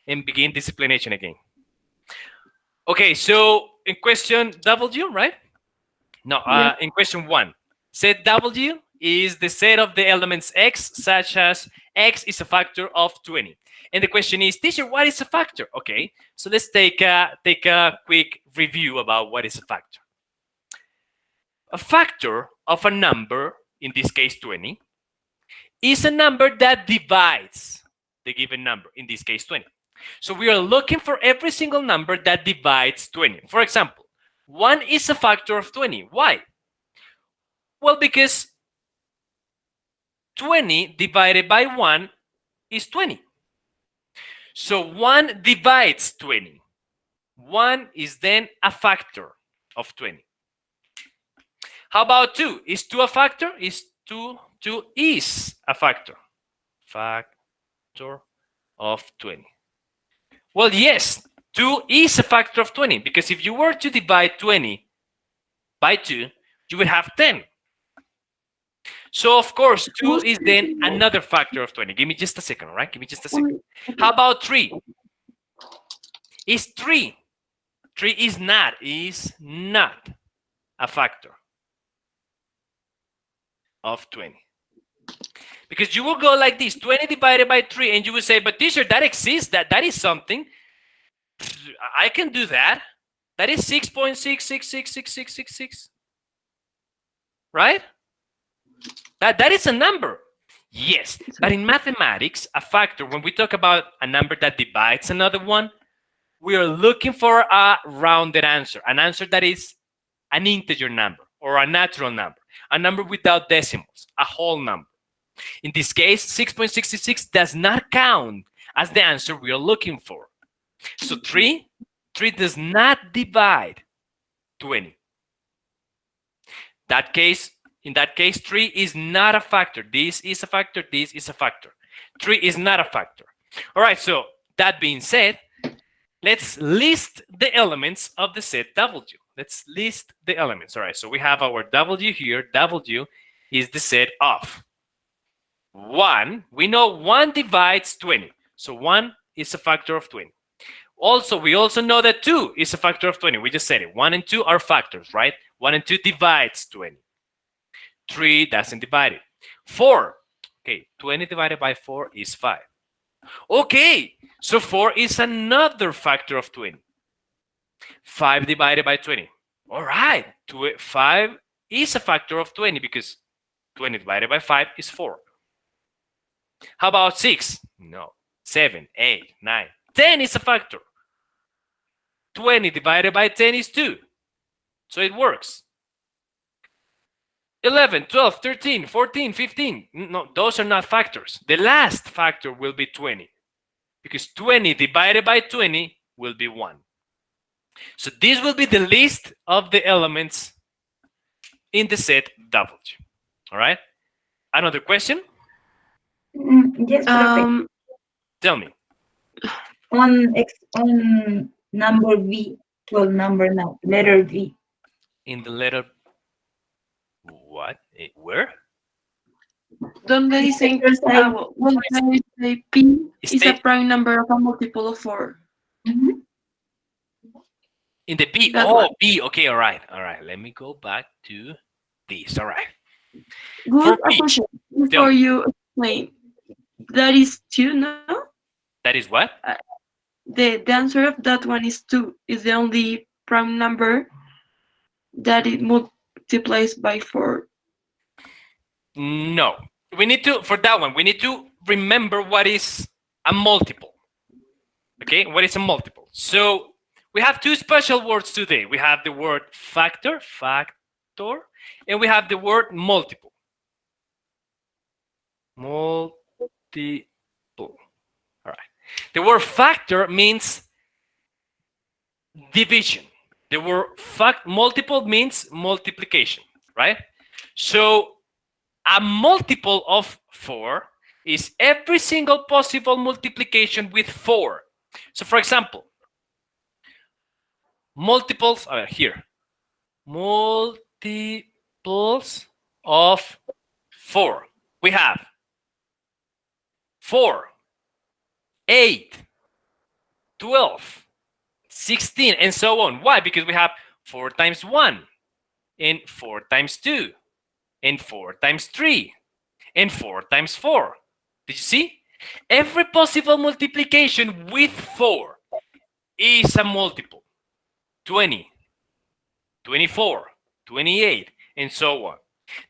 and begin this explanation again. Okay, so in question W, right? No, Yeah. in question 1, set W is the set of the elements x, such as x is a factor of 20. And the question is, teacher, what is a factor? Okay, so let's take a quick review about what is a factor. A factor of a number, in this case 20, is a number that divides the given number, in this case 20. So we are looking for every single number that divides 20. For example, 1 is a factor of 20. Why? Well, because 20 divided by 1 is 20. So 1 divides 20. 1 is then a factor of 20. How about 2? Is 2 a factor? Is 2 is a factor. Factor of 20. Well, yes, 2 is a factor of 20, because if you were to divide 20 by 2, you would have 10. So, of course, 2 is then another factor of 20. Give me just a second, all right? Give me just a second. How about 3? Is 3? 3 is not a factor of 20. Because you will go like this, 20 divided by 3, and you will say, but teacher, that exists, that is something. I can do that. That is 6.6666666. Right? That is a number. Yes, but in mathematics, a factor, when we talk about a number that divides another one, we are looking for a rounded answer, an answer that is an integer number or a natural number, a number without decimals, a whole number. In this case, 6.66 does not count as the answer we are looking for. So 3 does not divide 20. In that case, 3 is not a factor. This is a factor. This is a factor. 3 is not a factor. All right, so that being said, let's list the elements of the set W. Let's list the elements. All right, so we have our W here. W is the set of 1. We know 1 divides 20. So 1 is a factor of 20. Also, we also know that 2 is a factor of 20. We just said it. 1 and 2 are factors, right? 1 and 2 divides 20. 3 doesn't divide it. 4. Okay, 20 divided by 4 is 5. Okay, so 4 is another factor of 20. 5 divided by 20. All right, 5 is a factor of 20 because 20 divided by 5 is 4. How about 6? No. 7, 8, 9. 10 is a factor. 20 divided by 10 is 2. So it works. 11, 12, 13, 14, 15. No, those are not factors. The last factor will be 20 because 20 divided by 20 will be 1. So this will be the list of the elements in the set W. All right? Another question? Yes, Profe. Tell me. On number V, well, number now, letter V. In the letter what? Where? Don't they say Exercise. well, they say P is a State prime number of a multiple of 4. Mhm. in the B. That Oh, one. B. Okay, all right. All right. Let me go back to this. All right. Good For B, question tell before me. you explain. That is 2, no? That is what? The answer of that one is 2. Is the only prime number that it multiplies by 4. No. We need to, for that one, we need to remember what is a multiple. Okay, what is a multiple? So we have two special words today. We have the word factor, and we have the word multiple. Multiple. All right. The word factor means division. The word multiple means multiplication, right? So a multiple of 4 is every single possible multiplication with 4. So for example, multiples here. Multiples of 4. We have 4, 8, 12, 16, and so on. Why? Because we have 4 times 1, and 4 times 2, and 4 times 3, and 4 times 4. Did you see? Every possible multiplication with 4 is a multiple. 20, 24, 28, and so on.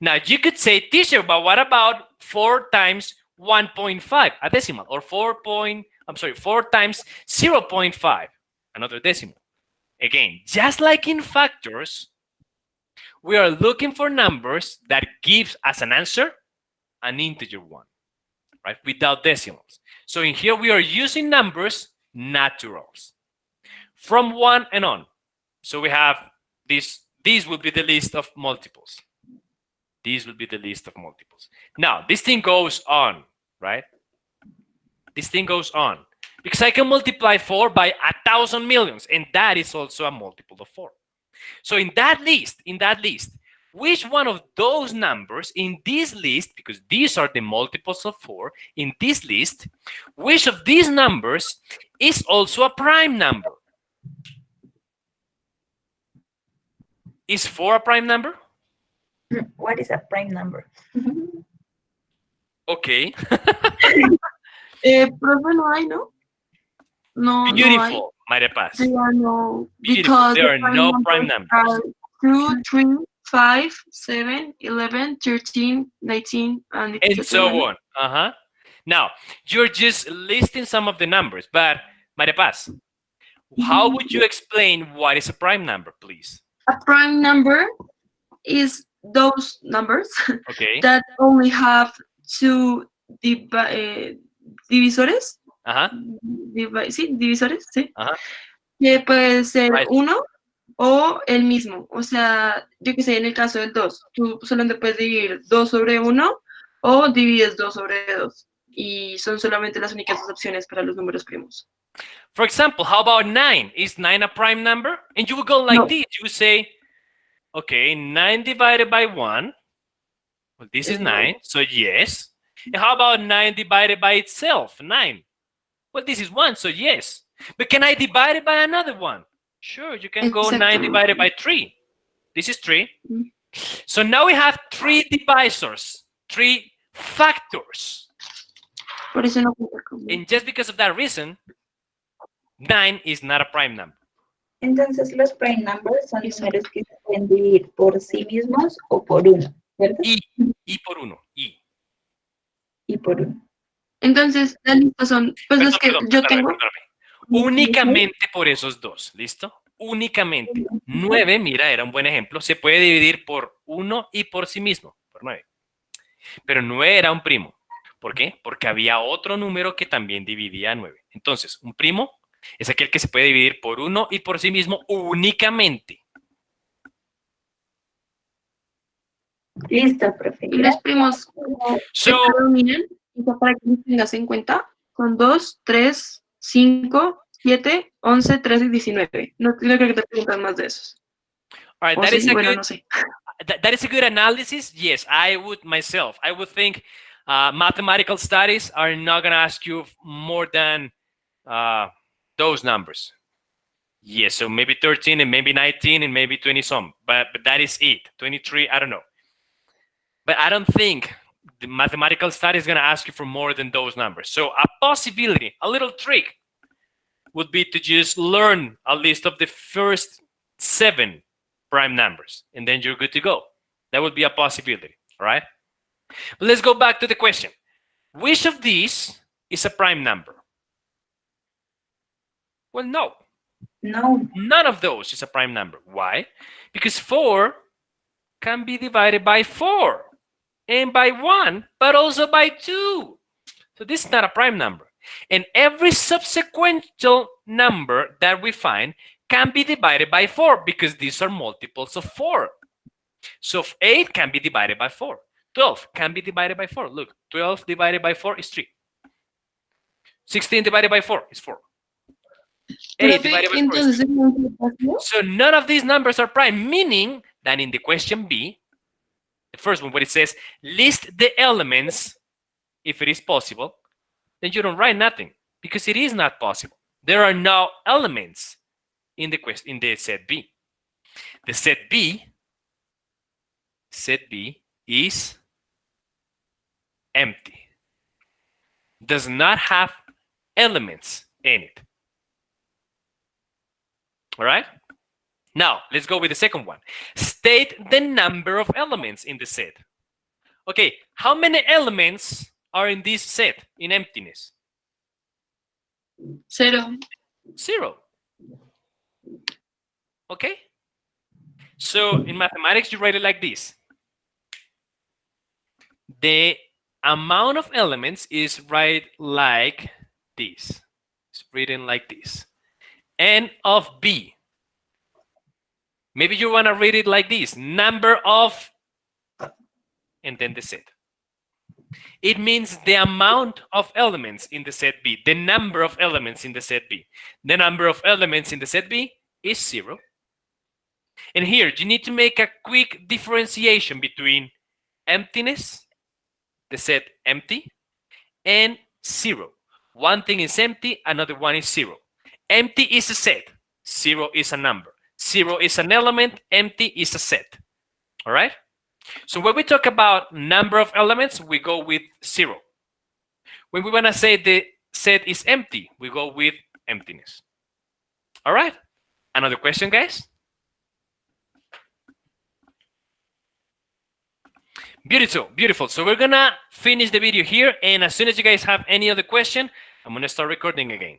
Now, you could say, teacher, but what about 4 times 1.5, a decimal, or 4 times 0.5, another decimal. Again, just like in factors, we are looking for numbers that gives us an answer, an integer one, right, without decimals. So in here, we are using numbers, naturals, from 1 and on. So we have this. These will be the list of multiples. These will be the list of multiples. Now, this thing goes on, right? This thing goes on because I can multiply 4 by 1,000 millions, and that is also a multiple of 4. So in that list, which one of those numbers in this list, because these are the multiples of 4 in this list, which of these numbers is also a prime number? Is 4 a prime number? What is a prime number? Okay. Profe, no hay, ¿no? No, no hay. Beautiful, María Paz. There are no, Beautiful. because There are the no prime numbers numbers. are 2, 3, 5, 7, 11, 13, 19, and And so etc. on. Now, you're just listing some of the numbers, but María Paz, how would you explain what is a prime number, please? A prime number is those numbers Okay. that only have two divisores. Sí, divisores, sí. Que puede ser Right. uno o el mismo. O sea, yo que sé, en el caso del 2, tú solamente puedes dividir 2 sobre 1 o divides 2 sobre 2. Y son solamente las únicas dos opciones para los números primos. For example, how about 9? Is 9 a prime number? And you would go like No. this. You would say, okay, 9 divided by 1. Well, this is 9, so yes. And how about 9 divided by itself? 9. Well, this is 1, so yes. But can I divide it by another one? Sure, you can go 9 divided by 3. This is 3. So now we have 3 divisors, 3 factors. Por eso no cuenta como. And just because of that reason, 9 is not a prime number. Entonces, los prime numbers son números que se pueden dividir por sí mismos o por uno, ¿verdad? Y por uno. Y por uno. Entonces, la lista son, pues los que yo tengo. Únicamente por esos dos, ¿listo? Únicamente. 9, mira, era un buen ejemplo. Se puede dividir por 1 y por sí mismo, por 9. Pero 9 era un primo. ¿Por qué? Porque había otro número que también dividía a 9. Entonces, un primo es aquel que se puede dividir por 1 y por sí mismo únicamente. Listo, profe. Y los primos se predominan, para que los tengas en cuenta, son 2, 3, 5, 7, 11, 13 y 19. No creo que te preguntan más de esos. All right, no sé. That is a good analysis. Yes, I would myself. I would think mathematical studies are not going to ask you more than those numbers. Yes, so maybe 13 and maybe 19 and maybe 20 some. But that is it. 23, I don't know. But I don't think the mathematical study is going to ask you for more than those numbers. So a possibility, a little trick would be to just learn a list of the first 7 prime numbers, and then you're good to go. That would be a possibility, all right? But let's go back to the question. Which of these is a prime number? Well, no. No. None of those is a prime number. Why? Because 4 can be divided by 4 and by 1, but also by 2. So this is not a prime number. And every subsequent number that we find can be divided by 4 because these are multiples of 4. So 8 can be divided by 4. 12 can be divided by 4. Look, 12 divided by 4 is 3. 16 divided by 4 is 4. 8 divided by 4 is 2. So none of these numbers are prime, meaning that in the question B, the first one, where it says list the elements if it is possible, then you don't write nothing because it is not possible. there are no elements in the set B. The set B is empty. Does not have elements in it. All right? Now, let's go with the second one. State the number of elements in the set. Okay, how many elements are in this set in emptiness? 0. 0. Okay? So in mathematics, you write it like this. The amount of elements is right like this. It's written like this. N of B. Maybe you want to read it like this. Number of, and then the set. It means the amount of elements in the set B. The number of elements in the set B. The number of elements in the set B is 0. And here, you need to make a quick differentiation between emptiness, the set empty, and 0. One thing is empty, another one is 0. Empty is a set, 0 is a number. 0 is an element, empty is a set. All right? So when we talk about number of elements, we go with 0. When we want to say the set is empty, we go with emptiness. All right? Another question, guys? Beautiful, beautiful. So we're gonna finish the video here, and as soon as you guys have any other question, I'm gonna start recording again.